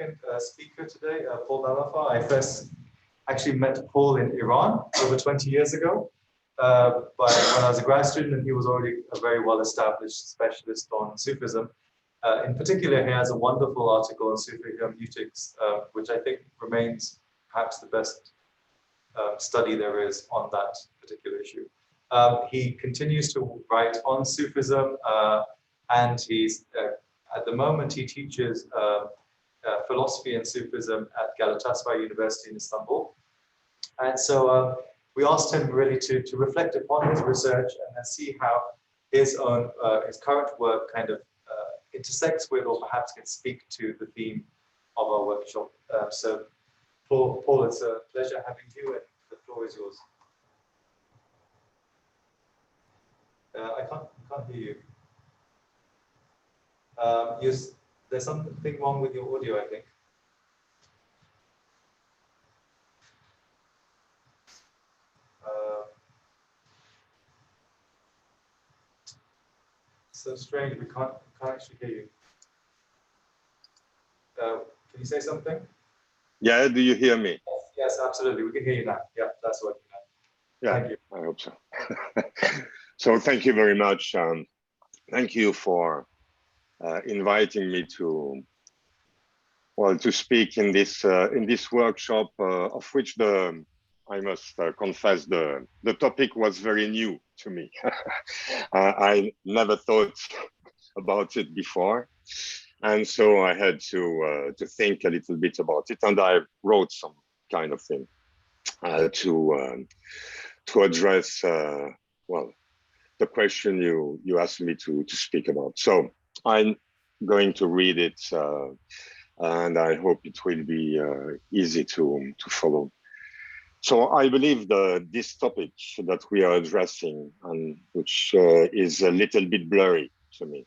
second speaker today, Paul Ballanfat. I first actually met Paul in Iran over 20 years ago, but when I was a grad student, and he was already a very well-established specialist on Sufism. In particular, he has a wonderful article on Sufi hermeneutics, which I think remains perhaps the best study there is on that particular issue. He continues to write on Sufism, and he's at the moment he teaches philosophy and Sufism at Galatasaray University in Istanbul. And so we asked him really to reflect upon his research and then see how his own his current work kind of intersects with, or perhaps can speak to, the theme of our workshop. So Paul, it's a pleasure having you, and the floor is yours. I can't hear you. There's something wrong with your audio, I think. So strange, we can't actually hear you. Can you say something? Yeah, do you hear me? Yes, absolutely. We can hear you now. Yeah, that's working now. Yeah, thank you. I hope so. So thank you very much. Thank you for inviting me to speak in this workshop, of which I must confess the topic was very new to me. I never thought about it before, and so I had to think a little bit about it, and I wrote some kind of thing to address the question you asked me to speak about. So I'm going to read it, and I hope it will be easy to follow. So I believe this topic that we are addressing, and which is a little bit blurry to me,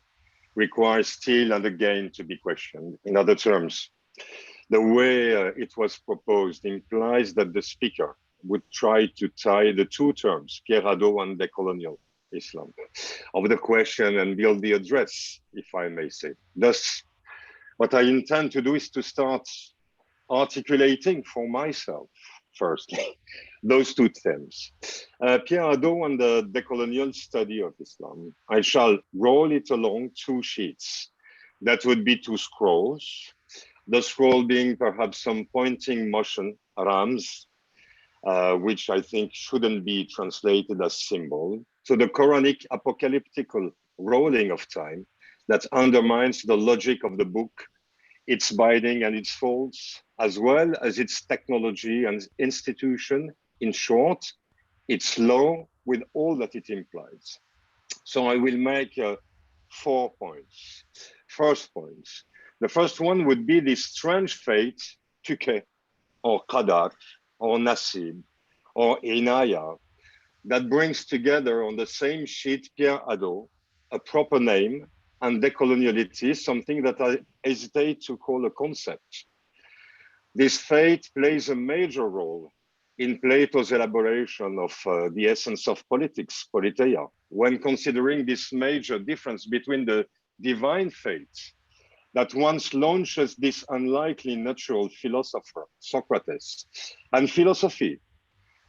requires still and again to be questioned. In other terms, the way it was proposed implies that the speaker would try to tie the two terms, Pierre Hadot and decolonial Islam, of the question and build the address, if I may say. Thus, what I intend to do is to start articulating for myself, firstly, those two themes. Pierre Hadot and the decolonial study of Islam. I shall roll it along two sheets. That would be two scrolls. The scroll being perhaps some pointing motion, rams, which I think shouldn't be translated as symbol, to the Quranic apocalyptical rolling of time that undermines the logic of the book, its binding and its faults, as well as its technology and institution, in short, its law with all that it implies. So I will make 4 points. First point. The first one would be this strange fate, Tuke, or Qadar, or Nasib, or Inaya, that brings together on the same sheet Pierre Hadot, a proper name, and decoloniality, something that I hesitate to call a concept. This fate plays a major role in Plato's elaboration of the essence of politics, politeia, when considering this major difference between the divine fate that once launches this unlikely natural philosopher, Socrates, and philosophy,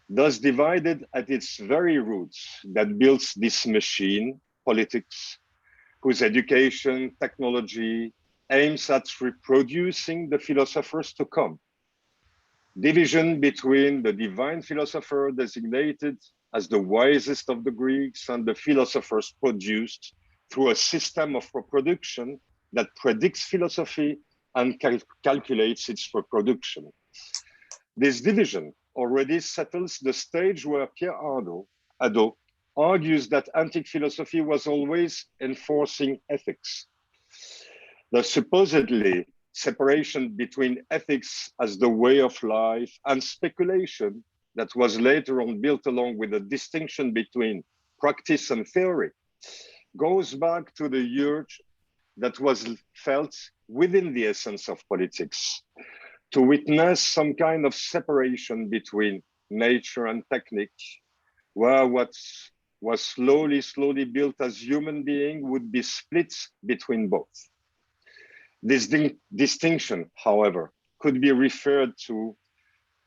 thus divided at its very roots, that builds this machine, politics, whose education, technology, aims at reproducing the philosophers to come. Division between the divine philosopher designated as the wisest of the Greeks and the philosophers produced through a system of reproduction that predicts philosophy and calculates its reproduction. This division already settles the stage where Pierre Hadot argues that antique philosophy was always enforcing ethics. The supposedly separation between ethics as the way of life and speculation that was later on built along with the distinction between practice and theory goes back to the urge that was felt within the essence of politics to witness some kind of separation between nature and technique, where what was slowly built as human being would be split between both. This distinction, however, could be referred to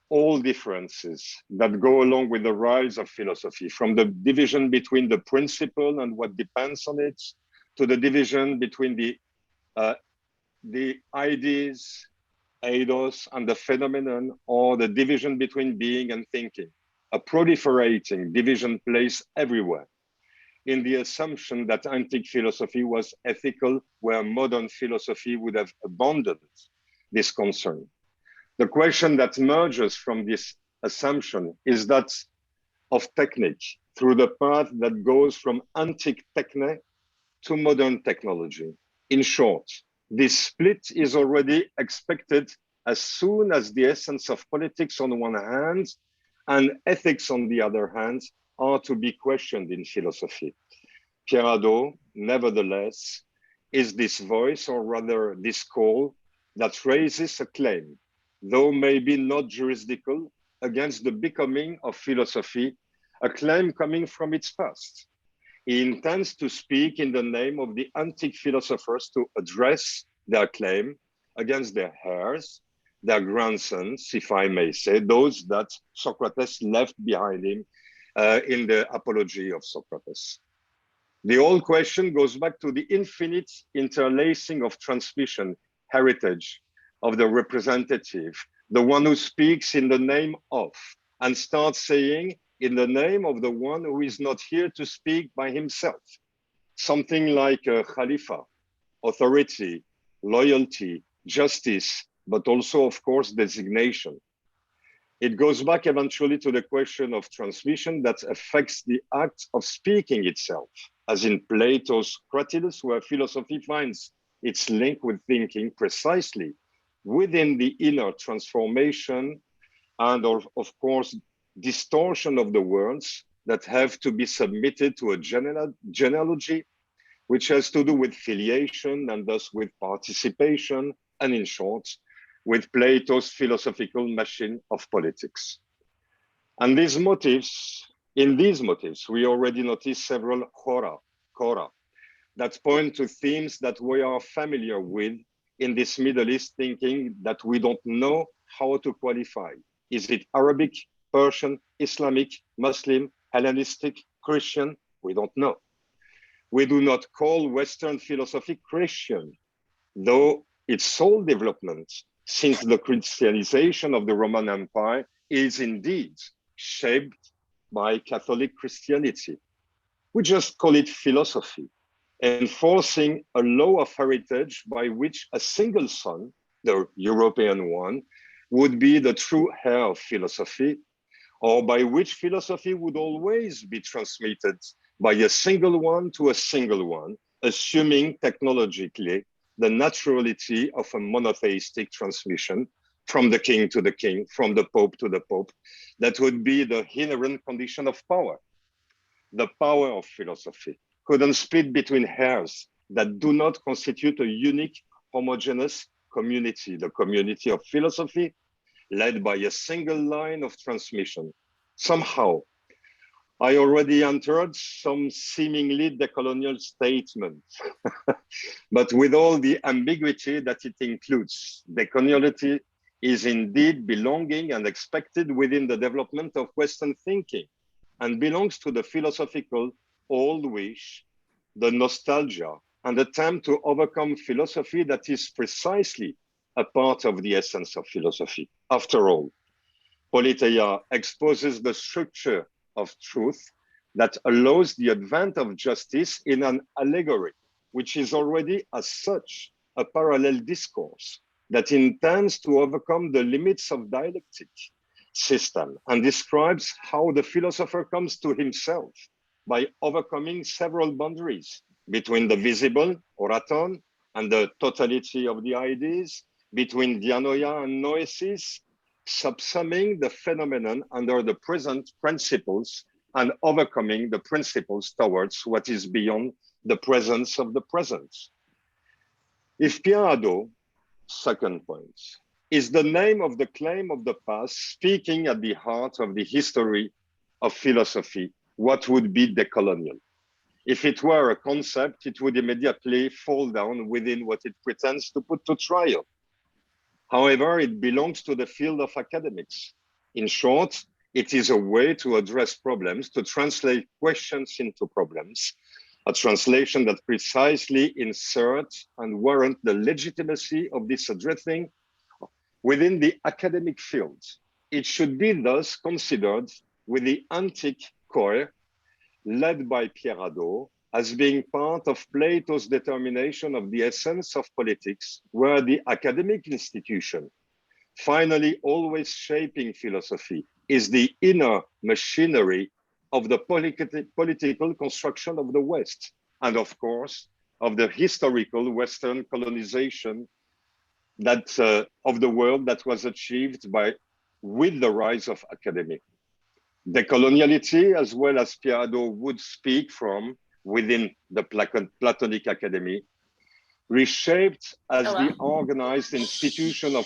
all differences that go along with the rise of philosophy, from the division between the principle and what depends on it, to the division between the ideas, eidos, and the phenomenon, or the division between being and thinking. A proliferating division place everywhere, in the assumption that antique philosophy was ethical, where modern philosophy would have abandoned this concern. The question that emerges from this assumption is that of technique, through the path that goes from antique techne to modern technology. In short, this split is already expected as soon as the essence of politics on one hand and ethics on the other hand are to be questioned in philosophy. Pierre Hadot, nevertheless, is this voice, or rather this call, that raises a claim, though maybe not juridical, against the becoming of philosophy, a claim coming from its past. He intends to speak in the name of the antique philosophers to address their claim against their heirs, their grandsons, if I may say, those that Socrates left behind him in the Apology of Socrates. The old question goes back to the infinite interlacing of transmission, heritage, of the representative, the one who speaks in the name of, and starts saying in the name of the one who is not here to speak by himself. Something like a Khalifa, authority, loyalty, justice, but also, of course, designation. It goes back eventually to the question of transmission that affects the act of speaking itself, as in Plato's Cratidas, where philosophy finds its link with thinking precisely within the inner transformation and of course, distortion of the words that have to be submitted to a genealogy, which has to do with filiation and thus with participation, and in short, with Plato's philosophical machine of politics. And in these motives, we already notice several chora, that point to themes that we are familiar with in this Middle East thinking that we don't know how to qualify. Is it Arabic, Persian, Islamic, Muslim, Hellenistic, Christian? We don't know. We do not call Western philosophy Christian, though its sole development since the Christianization of the Roman Empire is indeed shaped by Catholic Christianity. We just call it philosophy, enforcing a law of heritage by which a single son, the European one, would be the true heir of philosophy, or by which philosophy would always be transmitted by a single one to a single one, assuming technologically the naturality of a monotheistic transmission from the king to the king, from the pope to the pope. That would be the inherent condition of power. The power of philosophy couldn't split between heirs that do not constitute a unique, homogeneous community, the community of philosophy, led by a single line of transmission. Somehow, I already entered some seemingly decolonial statement, but with all the ambiguity that it includes. Decoloniality is indeed belonging and expected within the development of Western thinking, and belongs to the philosophical old wish, the nostalgia, and attempt to overcome philosophy that is precisely a part of the essence of philosophy. After all, Politeia exposes the structure of truth that allows the advent of justice in an allegory, which is already as such a parallel discourse that intends to overcome the limits of dialectic system and describes how the philosopher comes to himself by overcoming several boundaries between the visible, oraton, and the totality of the ideas, between dianoia and noesis, subsuming the phenomenon under the present principles and overcoming the principles towards what is beyond the presence of the present. If Pierre Hadot, second point, is the name of the claim of the past speaking at the heart of the history of philosophy, what would be decolonial? If it were a concept, it would immediately fall down within what it pretends to put to trial. However, it belongs to the field of academics. In short, it is a way to address problems, to translate questions into problems, a translation that precisely inserts and warrants the legitimacy of this addressing within the academic field. It should be thus considered with the antique core led by Pierre Hadot as being part of Plato's determination of the essence of politics, where the academic institution, finally always shaping philosophy, is the inner machinery of the political construction of the West, and of course, of the historical Western colonization that of the world that was achieved with the rise of academia. Decoloniality, as well as Pierre Hadot would speak from within the Platonic Academy, reshaped as the organized institution of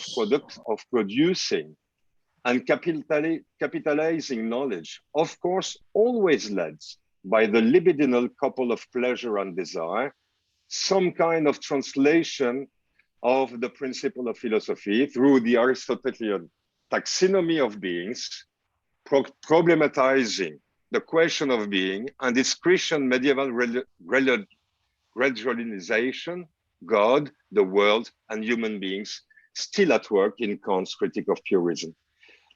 producing and capitalizing knowledge, of course, always led by the libidinal couple of pleasure and desire, some kind of translation of the principle of philosophy through the Aristotelian taxonomy of beings, problematizing the question of being and its Christian medieval gradualization, God, the world, and human beings still at work in Kant's critique of purism.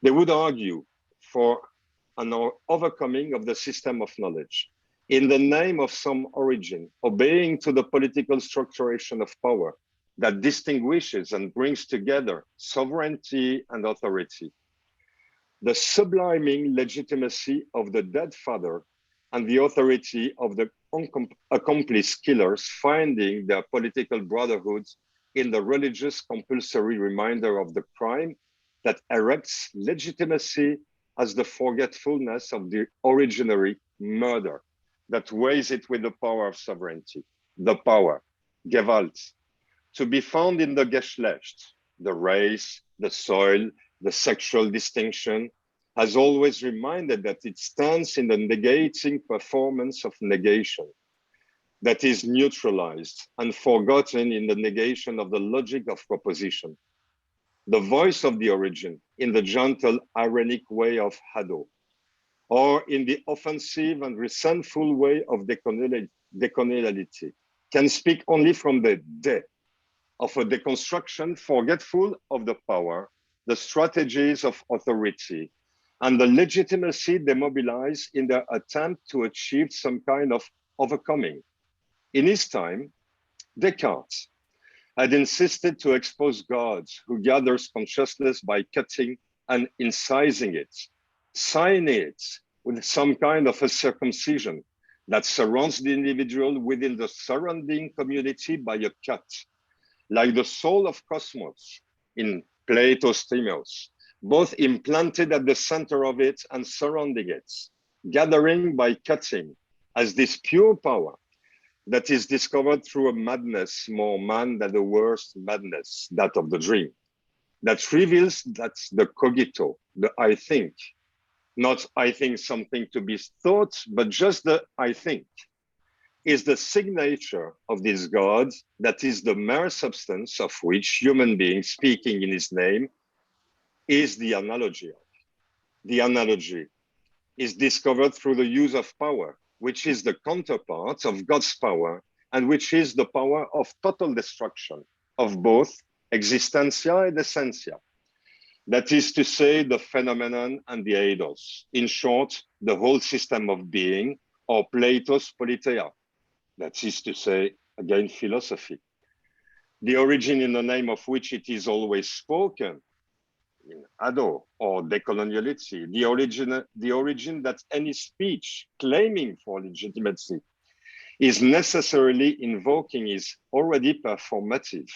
They would argue for an overcoming of the system of knowledge in the name of some origin, obeying to the political structuration of power that distinguishes and brings together sovereignty and authority. The subliming legitimacy of the dead father and the authority of the accomplice killers finding their political brotherhood in the religious compulsory reminder of the crime that erects legitimacy as the forgetfulness of the originary murder that weighs it with the power of sovereignty, the power, Gewalt, to be found in the Geschlecht, the race, the soil, the sexual distinction, has always reminded that it stands in the negating performance of negation, that is neutralized and forgotten in the negation of the logic of proposition. The voice of the origin in the gentle ironic way of Hadot, or in the offensive and resentful way of decoloniality, can speak only from the de of a deconstruction forgetful of the power, the strategies of authority, and the legitimacy they mobilize in their attempt to achieve some kind of overcoming. In his time, Descartes had insisted to expose God who gathers consciousness by cutting and incising it, signing it with some kind of a circumcision that surrounds the individual within the surrounding community by a cut, like the soul of cosmos in Plato's Timaeus, both implanted at the center of it and surrounding it, gathering by cutting as this pure power that is discovered through a madness more man than the worst madness, that of the dream, that reveals that's the cogito, the I think, not I think something to be thought, but just the I think, is the signature of this God that is the mere substance of which human beings speaking in his name is the analogy of. The analogy is discovered through the use of power, which is the counterpart of God's power, and which is the power of total destruction of both existentia and essentia. That is to say, the phenomenon and the eidos. In short, the whole system of being, or Plato's politeia. That is to say, again, philosophy. The origin in the name of which it is always spoken, in Hadot or decoloniality, the origin that any speech claiming for legitimacy is necessarily invoking is already performative,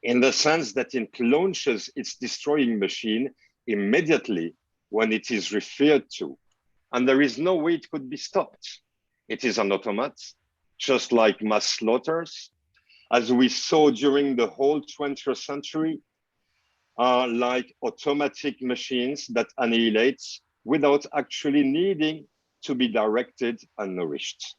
in the sense that it launches its destroying machine immediately when it is referred to, and there is no way it could be stopped. It is an automat, just like mass slaughters, as we saw during the whole 20th century, are like automatic machines that annihilate without actually needing to be directed and nourished.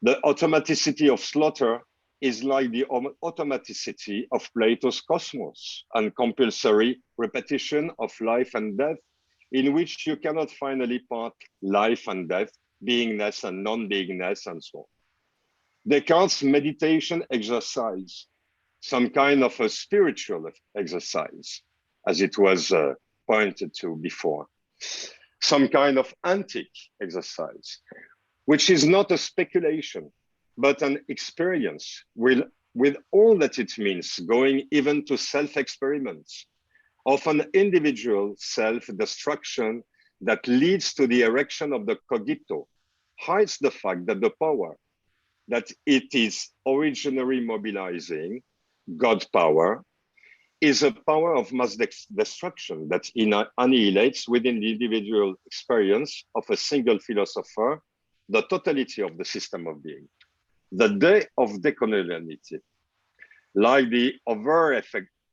The automaticity of slaughter is like the automaticity of Plato's cosmos and compulsory repetition of life and death, in which you cannot finally part life and death, beingness and non-beingness, and so on. Descartes' meditation exercise, some kind of a spiritual exercise, as it was pointed to before, some kind of antic exercise, which is not a speculation, but an experience with all that it means, going even to self-experiments of an individual self-destruction that leads to the erection of the cogito, hides the fact that the power that it is originally mobilizing, God power, is a power of mass destruction that annihilates within the individual experience of a single philosopher the totality of the system of being. The day of decoloniality, like the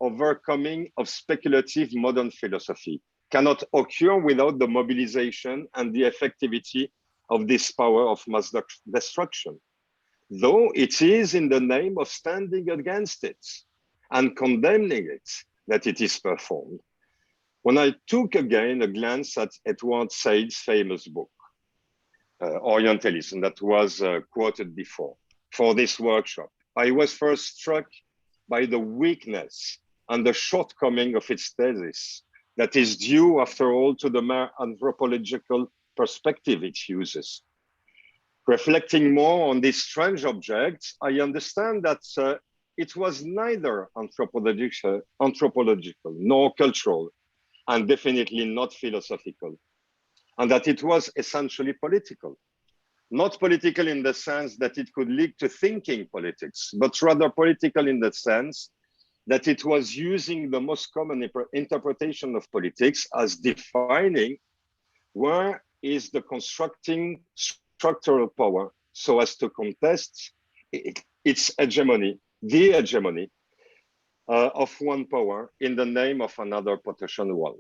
overcoming of speculative modern philosophy, cannot occur without the mobilization and the effectivity of this power of mass destruction, though it is in the name of standing against it and condemning it that it is performed. When I took again a glance at Edward Said's famous book, Orientalism, that was quoted before, for this workshop, I was first struck by the weakness and the shortcoming of its thesis that is due, after all, to the mere anthropological perspective it uses. Reflecting more on this strange object, I understand that it was neither anthropological nor cultural, and definitely not philosophical, and that it was essentially political. Not political in the sense that it could lead to thinking politics, but rather political in the sense that it was using the most common interpretation of politics as defining where is the constructing structural power so as to contest its hegemony, the hegemony of one power in the name of another potential one.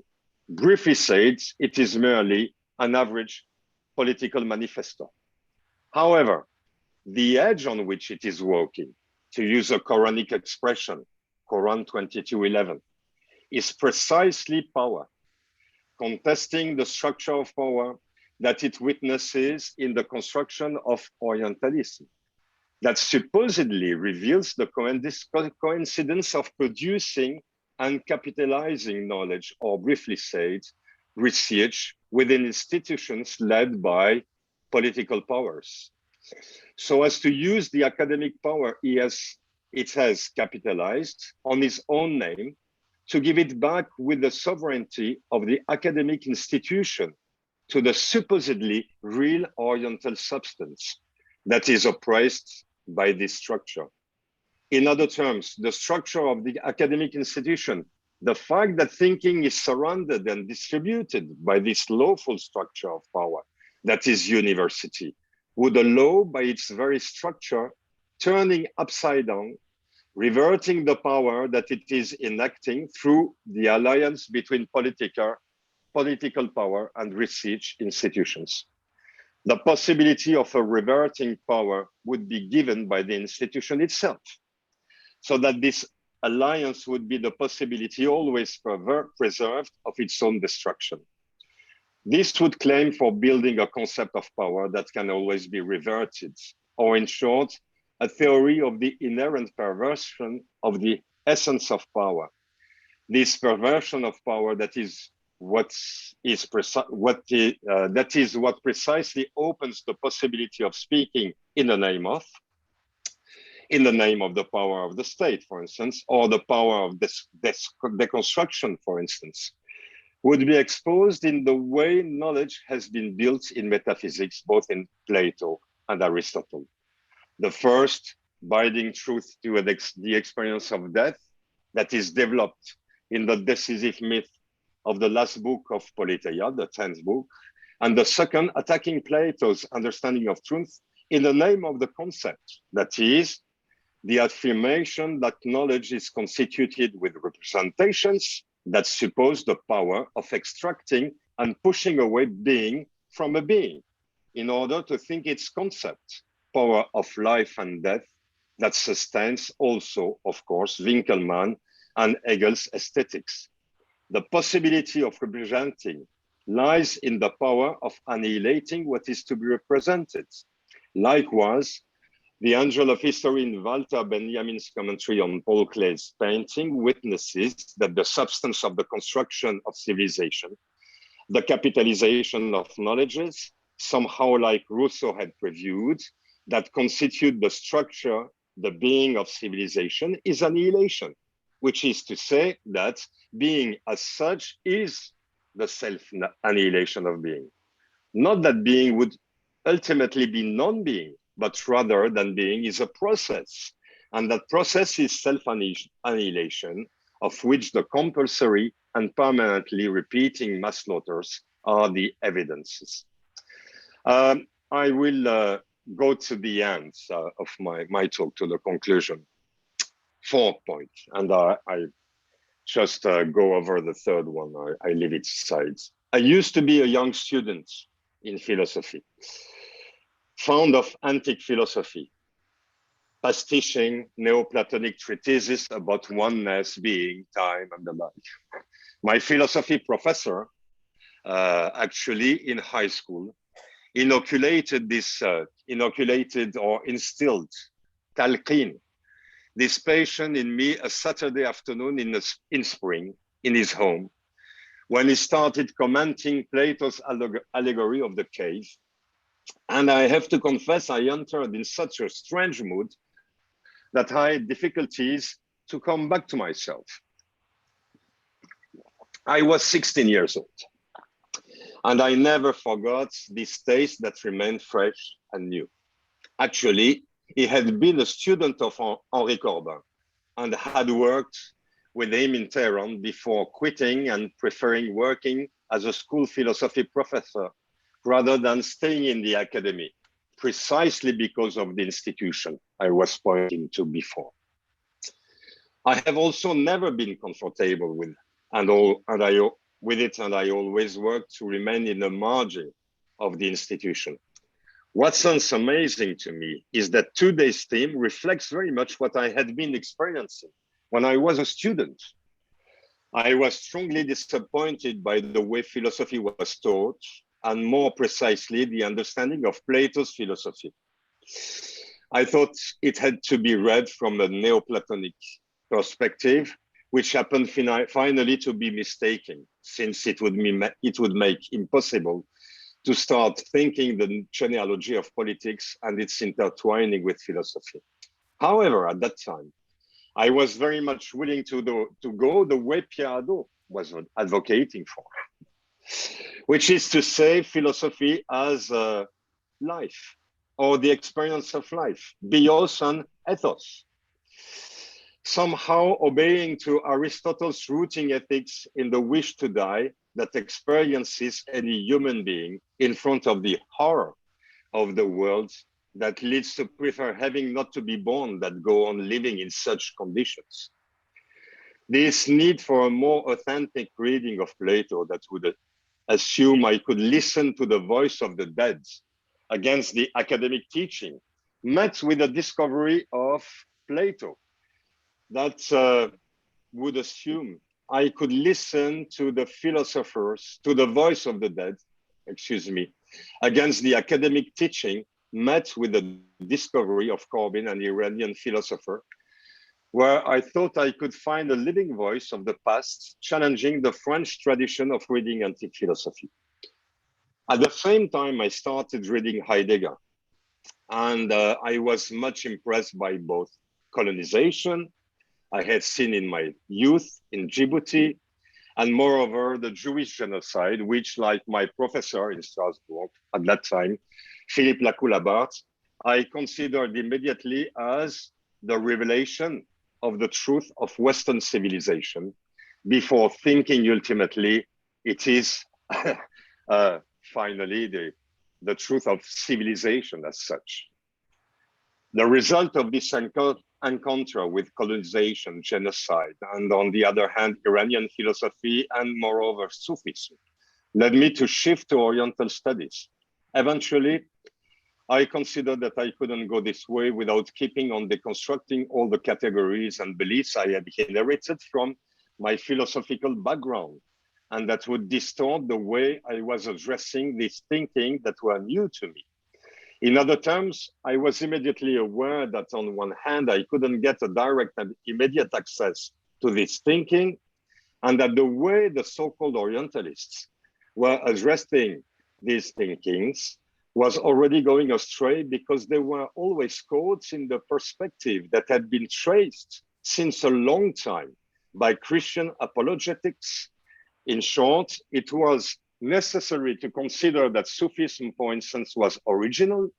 Briefly said, it is merely an average political manifesto. However, the edge on which it is working, to use a Quranic expression, Quran 22:11, is precisely power, contesting the structure of power that it witnesses in the construction of Orientalism, that supposedly reveals the coincidence of producing and capitalizing knowledge, or briefly said, research within institutions led by political powers, so as to use the academic power it has capitalized on its own name to give it back with the sovereignty of the academic institution to the supposedly real Oriental substance that is oppressed by this structure. In other terms, the structure of the academic institution, the fact that thinking is surrounded and distributed by this lawful structure of power, that is university, would allow by its very structure, turning upside down, reverting the power that it is enacting through the alliance between political power and research institutions. The possibility of a reverting power would be given by the institution itself, so that this alliance would be the possibility always preserved of its own destruction. This would claim for building a concept of power that can always be reverted, or in short, a theory of the inherent perversion of the essence of power. This perversion of power that is what precisely opens the possibility of speaking in the name of the power of the state, for instance, or the power of deconstruction, for instance, would be exposed in the way knowledge has been built in metaphysics, both in Plato and Aristotle. The first binding truth to the experience of death that is developed in the decisive myth of the last book of Politeia, the 10th book, and the second attacking Plato's understanding of truth in the name of the concept, that is, the affirmation that knowledge is constituted with representations that suppose the power of extracting and pushing away being from a being in order to think its concept, power of life and death that sustains also, of course, Winkelmann and Hegel's aesthetics. The possibility of representing lies in the power of annihilating what is to be represented. Likewise, the angel of history in Walter Benjamin's commentary on Paul Klee's painting witnesses that the substance of the construction of civilization, the capitalization of knowledges, somehow like Rousseau had previewed, that constitute the structure, the being of civilization, is annihilation, which is to say that being as such is the self-annihilation of being. Not that being would ultimately be non-being, but rather than being is a process. And that process is self-annihilation, of which the compulsory and permanently repeating mass slaughters are the evidences. I will go to the end of my talk, to the conclusion. 4 points, and I just go over the third one. I leave it aside. I used to be a young student in philosophy, fond of antique philosophy, pastiching Neoplatonic treatises about oneness, being, time, and the like. My philosophy professor, actually in high school, inoculated or instilled talqin, this patient in me, a Saturday afternoon in spring in his home, when he started commenting Plato's allegory of the cave. And I have to confess, I entered in such a strange mood that I had difficulties to come back to myself. I was 16 years old, and I never forgot this taste that remained fresh and new. Actually, he had been a student of Henri Corbin and had worked with him in Tehran before quitting and preferring working as a school philosophy professor rather than staying in the academy, precisely because of the institution I was pointing to before. I have also never been comfortable with it, and I always worked to remain in the margin of the institution. What sounds amazing to me is that today's theme reflects very much what I had been experiencing when I was a student. I was strongly disappointed by the way philosophy was taught, and more precisely, the understanding of Plato's philosophy. I thought it had to be read from a Neoplatonic perspective, which happened finally to be mistaken, since it would make impossible to start thinking the genealogy of politics and its intertwining with philosophy. However, at that time, I was very much willing to go the way Pierre Hadot was advocating for, which is to say philosophy as life, or the experience of life, bios and ethos. Somehow obeying to Aristotle's rooting ethics in the wish to die that experiences any human being in front of the horror of the world that leads to prefer having not to be born than go on living in such conditions. This need for a more authentic reading of Plato that would assume I could listen to the voice of the dead against the academic teaching, met with the discovery of Plato that would assume I could listen to the philosophers, to the voice of the dead, against the academic teaching, met with the discovery of Corbin, an Iranian philosopher, where I thought I could find a living voice of the past, challenging the French tradition of reading antique philosophy. At the same time, I started reading Heidegger, and I was much impressed by both colonization I had seen in my youth in Djibouti, and moreover, the Jewish genocide, which, like my professor in Strasbourg at that time, Philippe Lacoue-Labarthe, I considered immediately as the revelation of the truth of Western civilization, before thinking ultimately it is finally the truth of civilization as such. The result of this encounter with colonization, genocide, and on the other hand, Iranian philosophy and moreover Sufism, led me to shift to Oriental studies. Eventually, I considered that I couldn't go this way without keeping on deconstructing all the categories and beliefs I had inherited from my philosophical background, and that would distort the way I was addressing these thinking that were new to me. In other terms, I was immediately aware that on one hand, I couldn't get a direct and immediate access to this thinking, and that the way the so-called Orientalists were addressing these thinkings was already going astray because they were always caught in the perspective that had been traced since a long time by Christian apologetics. In short, it was necessary to consider that Sufism, for instance, was original,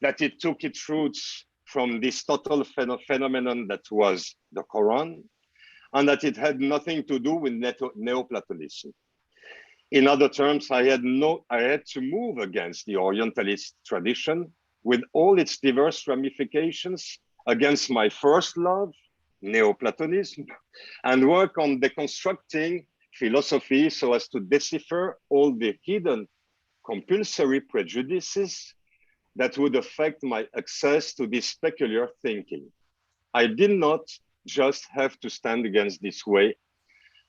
that it took its roots from this total phenomenon that was the Quran, and that it had nothing to do with Neoplatonism. In other terms, I had to move against the Orientalist tradition with all its diverse ramifications, against my first love, Neoplatonism, and work on deconstructing philosophy so as to decipher all the hidden compulsory prejudices that would affect my access to this peculiar thinking. I did not just have to stand against this way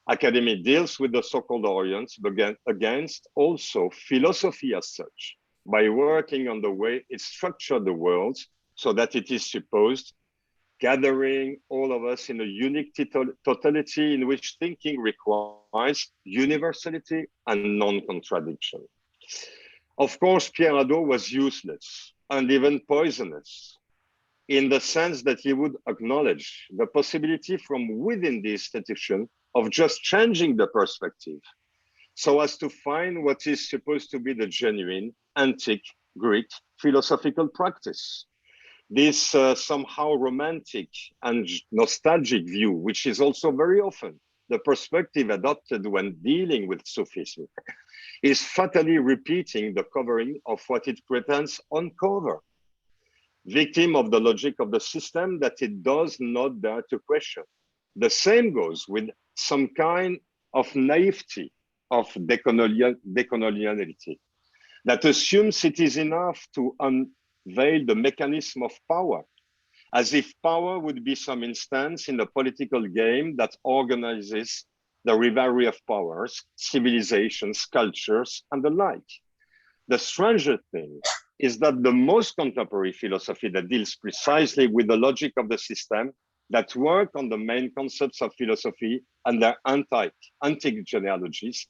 academy deals with the so-called Orients, but against also philosophy as such, by working on the way it structured the world so that it is supposed, gathering all of us in a unique totality in which thinking requires universality and non-contradiction. Of course, Pierre Hadot was useless and even poisonous, in the sense that he would acknowledge the possibility from within the institution of just changing the perspective so as to find what is supposed to be the genuine antique Greek philosophical practice. This somehow romantic and nostalgic view, which is also very often the perspective adopted when dealing with Sufism, is fatally repeating the covering of what it pretends uncover, victim of the logic of the system that it does not dare to question. The same goes with some kind of naivety of decoloniality that assumes it is enough to unveil the mechanism of power, as if power would be some instance in the political game that organizes the rivalry of powers, civilizations, cultures, and the like. The stranger thing is that the most contemporary philosophy that deals precisely with the logic of the system, that work on the main concepts of philosophy and their antique genealogies,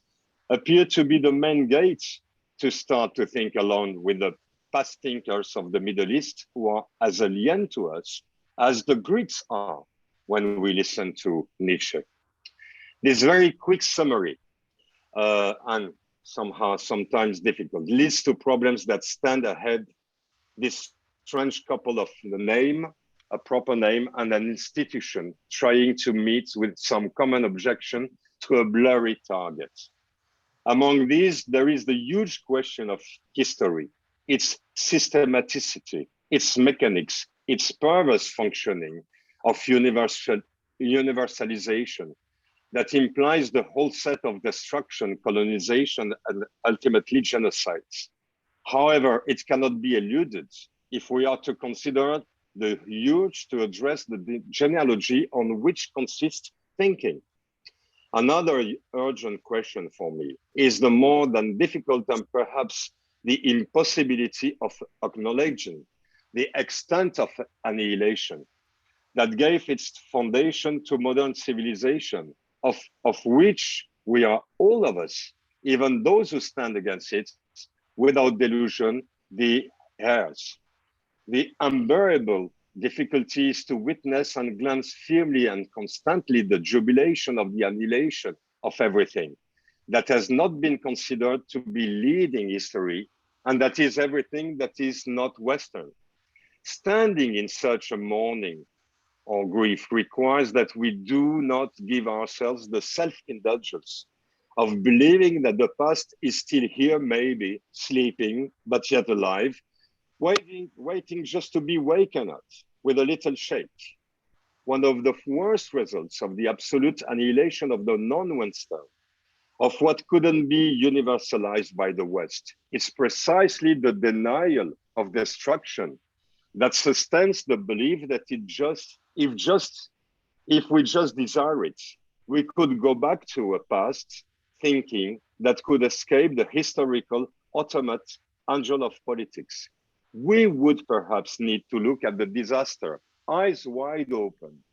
appear to be the main gates to start to think along with the past thinkers of the Middle East, who are as alien to us as the Greeks are when we listen to Nietzsche. This very quick summary, and somehow sometimes difficult, leads to problems that stand ahead this strange couple of the name, a proper name, and an institution trying to meet with some common objection to a blurry target. Among these, there is the huge question of history, its systematicity, its mechanics, its purpose functioning of universalization that implies the whole set of destruction, colonization, and ultimately genocides. However, it cannot be eluded if we are to consider the huge to address the genealogy on which consists thinking. Another urgent question for me is the more than difficult and perhaps the impossibility of acknowledging the extent of annihilation that gave its foundation to modern civilization, of which we are all of us, even those who stand against it, without delusion, the heirs. The unbearable difficulties to witness and glance firmly and constantly the jubilation of the annihilation of everything that has not been considered to be leading history, and that is everything that is not Western. Standing in such a mourning or grief requires that we do not give ourselves the self-indulgence of believing that the past is still here, maybe sleeping, but yet alive, waiting just to be waken up with a little shake. One of the worst results of the absolute annihilation of the non-Western, of what couldn't be universalized by the West, is precisely the denial of destruction that sustains the belief that if we just desire it, we could go back to a past thinking that could escape the historical automate angel of politics. We would perhaps need to look at the disaster, eyes wide open,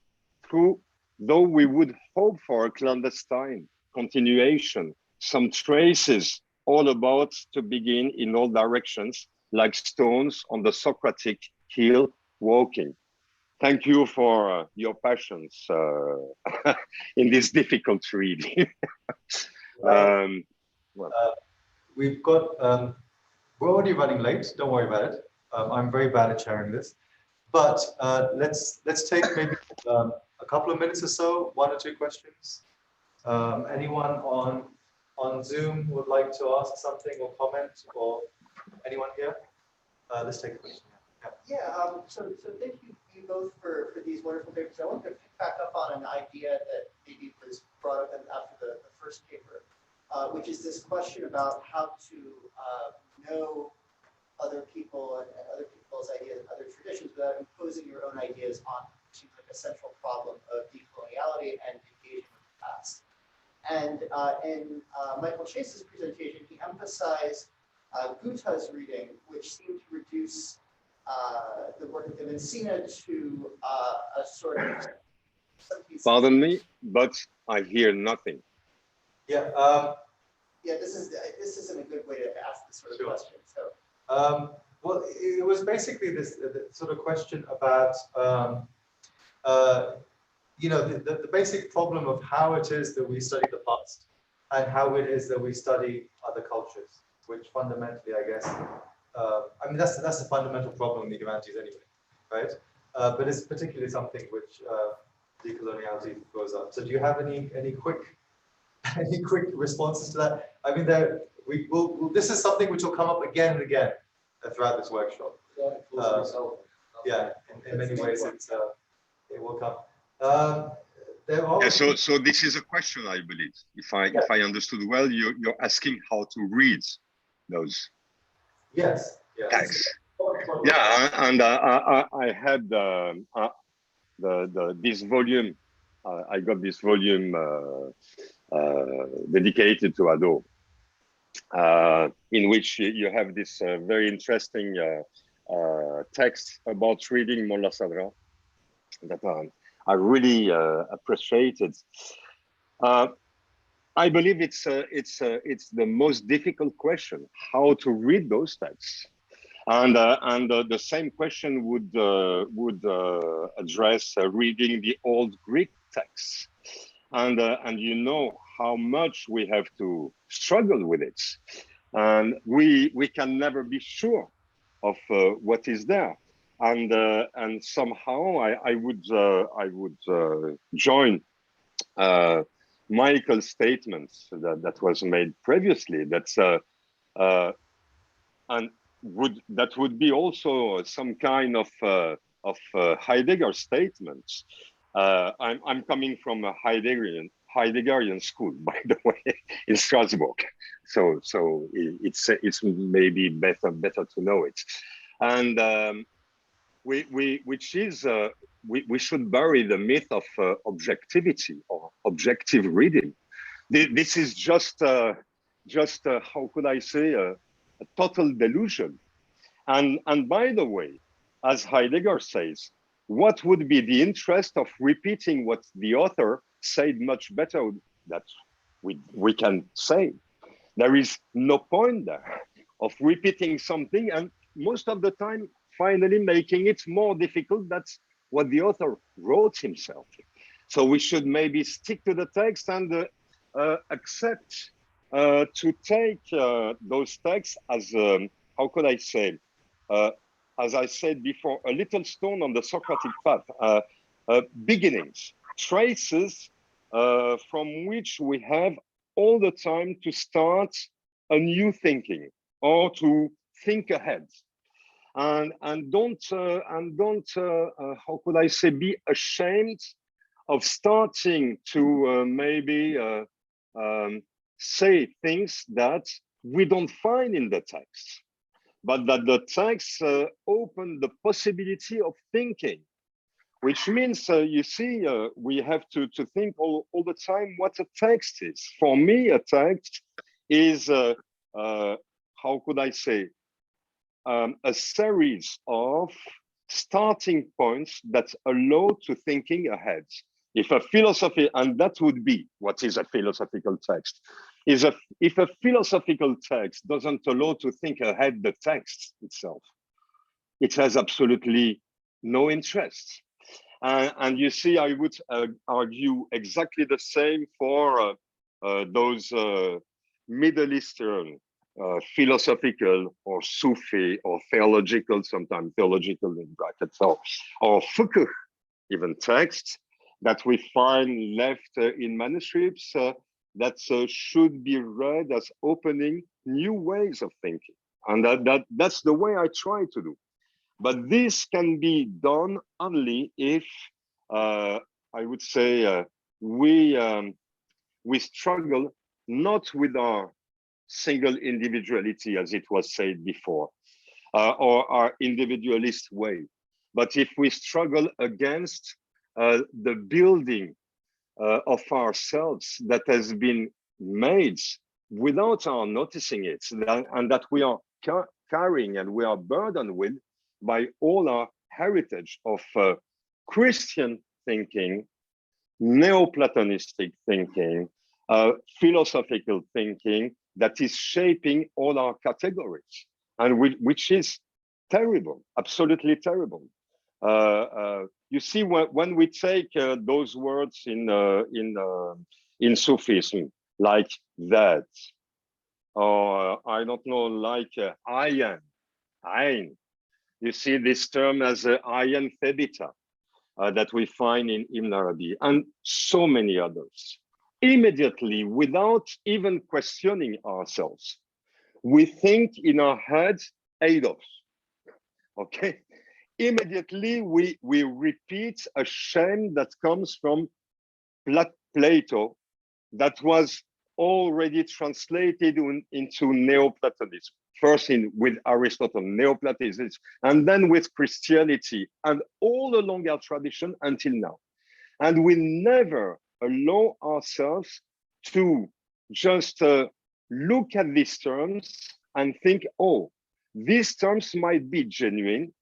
though we would hope for a clandestine continuation, some traces all about to begin in all directions, like stones on the Socratic hill walking. Thank you for your passions in this difficult reading. We've got, we're already running late, don't worry about it. I'm very bad at sharing this, but let's take maybe a couple of minutes or so, 1 or 2 questions. Anyone on Zoom would like to ask something or comment, or anyone here? Let's take a question. So thank you both for these wonderful papers. I want to pick back up on an idea that maybe was brought up after the first paper, which is this question about how to know other people and other people's ideas and other traditions without imposing your own ideas on them, which seems like a central problem of decoloniality and engaging with the past. And in Michael Chase's presentation, he emphasized Guta's reading, which seemed to reduce the work of the Messina to a sort of... Pardon me, but I hear nothing. Yeah. This isn't a good way to ask this sort of question. So. Well, it was basically this sort of question about, the basic problem of how it is that we study the past and how it is that we study other cultures, which fundamentally, I guess, that's the fundamental problem in the humanities anyway, right? But it's particularly something which decoloniality throws up. So do you have any quick responses to that? I mean, this is something which will come up again and again throughout this workshop. In many ways, it will come. So this is a question, I believe. If I understood well, you're asking how to read those texts. Yeah, and I had this volume. I got this volume dedicated to Ado, in which you have this very interesting text about reading Molla Sadra that I really appreciated. I believe it's the most difficult question, how to read those texts, and the same question would address reading the old Greek texts, and you know how much we have to struggle with it, and we can never be sure of what is there, and somehow I would join Michael's statements that was made previously. That would be also some kind of Heidegger statements. I'm coming from a Heideggerian school, by the way, in Strasbourg. So it's maybe better to know it, and we should bury the myth of objectivity or objective reading. This is just how could I say, a total delusion. And by the way, as Heidegger says, what would be the interest of repeating what the author said much better that we can say? There is no point there of repeating something, and most of the time, finally making it more difficult. That's what the author wrote himself. So we should maybe stick to the text and accept to take those texts as, how could I say, as I said before, a little stone on the Socratic path, beginnings, traces from which we have all the time to start a new thinking or to think ahead. And don't how could I say, be ashamed of starting to maybe say things that we don't find in the text. but that the text open the possibility of thinking, which means, you see, we have to think all the time what a text is. For me, a text is, how could I say, a series of starting points that allow to thinking ahead. If a philosophy, and that would be what is a philosophical text, is if a philosophical text doesn't allow to think ahead the text itself, it has absolutely no interest. And you see, I would argue exactly the same for those Middle Eastern philosophical or Sufi or theological, sometimes theological in brackets, or fiqh, even texts that we find left in manuscripts that should be read as opening new ways of thinking. And that's the way I try to do. But this can be done only if, I would say, we struggle not with our single individuality, as it was said before, or our individualist way, but if we struggle against the building of ourselves that has been made without our noticing it, and that we are carrying and we are burdened with by all our heritage of Christian thinking, Neoplatonistic thinking, philosophical thinking that is shaping all our categories, and which is terrible, absolutely terrible. You see, when we take those words in Sufism, like that, or I don't know, like ayn. You see this term as ayn thebita that we find in Ibn Arabi, and so many others. Immediately, without even questioning ourselves, we think in our heads, eidos. Okay? Immediately, we repeat a shame that comes from Plato that was already translated into Neoplatonism. First with Aristotle, Neoplatonism, and then with Christianity, and all along our tradition until now. And we never allow ourselves to just look at these terms and think, oh, these terms might be genuine,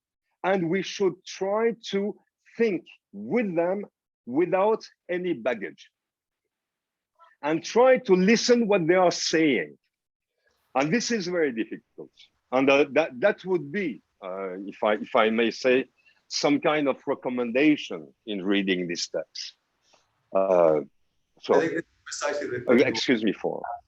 and we should try to think with them without any baggage, and try to listen what they are saying. And this is very difficult. And that would be, if I may say, some kind of recommendation in reading this text. So, I think it's precisely the thing. excuse me for.